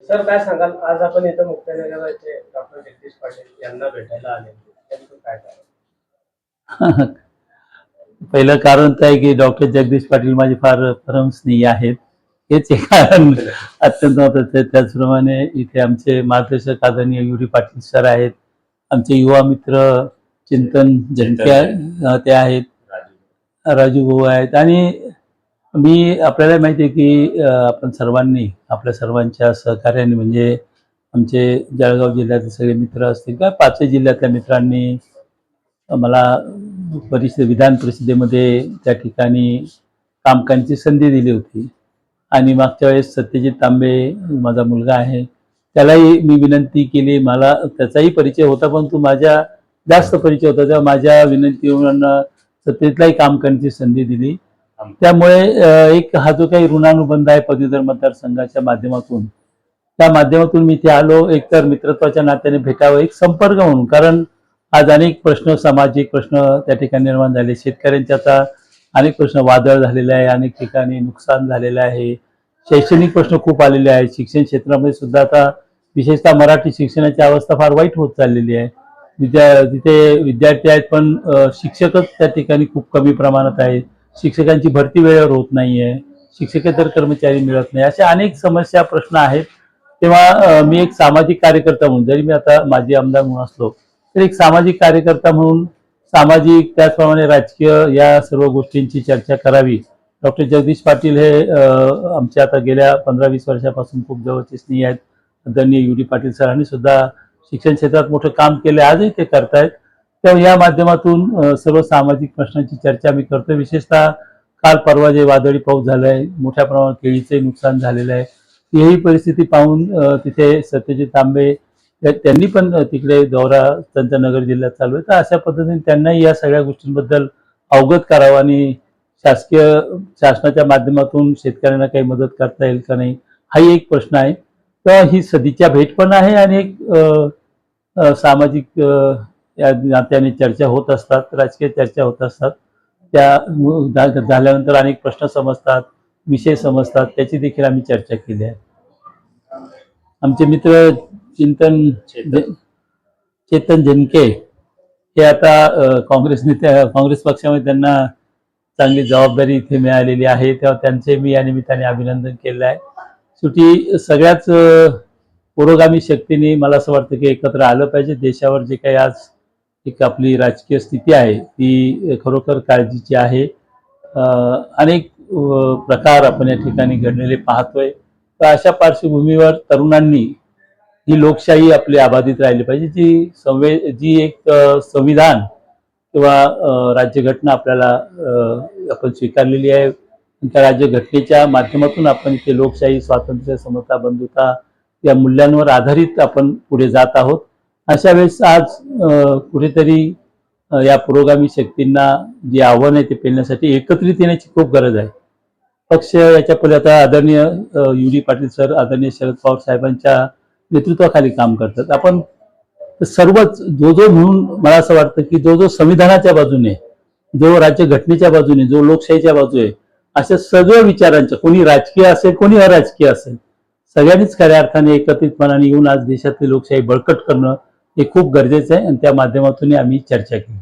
Sir काय सांगाल, आज आपण इथं मुक्ताईनगरचे डॉक्टर जगदीश पाटील यांना भेटायला आले, त्यांचं काय कारण? पहिलं कारण तर आहे की डॉक्टर जगदीश पाटील माझे फार परमस्नेही आहेत, हेच एक कारण अत्यंत महत्वाचं आहे. त्याचप्रमाणे इथे आमचे मार्गदर्शक आदरणीय युरी पाटील सर आहेत, आमचे युवा मित्र चिंतन जनके ते आहेत, राजू भाऊ आहेत. आणि मी आपल्याला माहिती आहे की आपण सर्वांनी आपल्या सर्वांच्या सहकार्याने म्हणजे आमचे जळगाव जिल्ह्यातले सगळे मित्र असतील किंवा पाचही जिल्ह्यातल्या मित्रांनी मला विधान परिषदेमध्ये त्या ठिकाणी काम करण्याची संधी दिली होती. आणि मागच्या वेळेस सत्यजित तांबे माझा मुलगा आहे, त्यालाही मी विनंती केली. मला त्याचाही परिचय होता, परंतु माझ्या जास्त परिचय होता, तेव्हा माझ्या विनंतीवरून सत्यजितलाही काम करण्याची संधी दिली. त्यामुळे एक हा जो काही ऋणानुबंध आहे पदवीधर मतदारसंघाच्या माध्यमातून, त्या माध्यमातून मी इथे आलो, एकतर मित्रत्वाच्या नात्याने भेटावं, एक संपर्क म्हणून. कारण आज अनेक प्रश्न, सामाजिक प्रश्न त्या ठिकाणी निर्माण झाले. शेतकऱ्यांचे आता अनेक प्रश्न वादळ झालेले आहे, अनेक ठिकाणी नुकसान झालेलं आहे. शैक्षणिक प्रश्न खूप आलेले आहेत. शिक्षण क्षेत्रामध्ये सुद्धा आता विशेषतः मराठी शिक्षणाची अवस्था फार वाईट होत चाललेली आहे. तिथे विद्यार्थी आहेत, पण शिक्षकच त्या ठिकाणी खूप कमी प्रमाणात आहेत. शिक्षकांची भरती वेळेवर होत नाहीये, शिक्षकेतर कर्मचारी मिळत नाही, अशा अनेक समस्या, प्रश्न आहेत. तेव्हा मी एक सामाजिक कार्यकर्ता म्हणून, जरी मी आता माजी आमदार म्हणून असलो तर एक सामाजिक कार्यकर्ता म्हणून सामाजिक त्याचप्रमाणे राजकीय या सर्व गोष्टींची चर्चा करावी. डॉक्टर जगदीश पाटील हे आमच्या आता गेल्या 15-20 वर्षापासून खूप जवळचे स्नेही आहेत. आदरणीय युरी पाटील सरांनी सुद्धा शिक्षण क्षेत्रात मोठं काम केलं, आजही ते करतायत. तर या माध्यमातून सर्व सामाजिक प्रश्नांची चर्चा मी करतो. विशेषतः काल परवा जे वादळी पाऊस झालाय, मोठ्या प्रमाणात केळीचे नुकसान झालेलं आहे, ही परिस्थिती पाहून तिथे सत्यजित तांबे त्यांनी पण तिकडे दौरा त्यांचा नगर जिल्ह्यात चालू आहे. तर अशा पद्धतीने त्यांनाही या सगळ्या गोष्टींबद्दल अवगत करावं आणि शासनाच्या माध्यमातून शेतकऱ्यांना काही मदत करता येईल का नाही, हाही एक प्रश्न आहे. तर ही सदिच्छा भेट पण आहे आणि एक सामाजिक या नात्याने चर्चा होत असतात, राजकीय चर्चा होत असतात. त्या झाल्यानंतर अनेक प्रश्न समजतात, विषय समजतात, त्याची देखील आम्ही चर्चा केली आहे. आमचे मित्र चेतन जनके हे आता काँग्रेस पक्षामध्ये त्यांना चांगली जबाबदारी इथे मिळालेली आहे, तेव्हा त्यांचे मी या निमित्ताने अभिनंदन केलं आहे. शेवटी सगळ्याच पुरोगामी शक्तींनी मला असं वाटतं की एकत्र आलं पाहिजे. देशावर जे काही आज एक आपली राजकीय स्थिती आहे ती खरोखर काळजीची आहे. अनेक प्रकार आपण या ठिकाणी घडलेले पाहतोय. तर अशा पार्श्वभूमीवर तरुणांनी ही लोकशाही आपली अबाधित राहिली पाहिजे, जी एक संविधान किंवा राज्यघटना आपल्याला आपण स्वीकारलेली आहे. त्या राज्यघटनेच्या माध्यमातून आपण इथे लोकशाही, स्वातंत्र्य, समता, बंधुता या मूल्यांवर आधारित आपण पुढे जात आहोत. अशा वेळेस आज कुठेतरी या पुरोगामी शक्तींना जे आव्हान आहे ते पेलण्यासाठी एकत्रित येण्याची खूप गरज आहे. पक्ष याच्या पुढे आता आदरणीय युरी पाटील सर, आदरणीय शरद पवार साहेबांच्या नेतृत्वाखाली काम करतात. आपण सर्वच जो म्हणून मला असं वाटतं की जो संविधानाच्या बाजूने, जो राज्यघटनेच्या बाजूने, जो लोकशाहीच्या बाजू आहे, अशा सगळ्या विचारांच्या, कोणी राजकीय असेल कोणी अराजकीय असेल, सगळ्यांनीच खऱ्या अर्थाने एकत्रितपणाने येऊन आज देशातली लोकशाही बळकट करणं हे खूप गरजेचं आहे. आणि त्या माध्यमातून आम्ही चर्चा केली.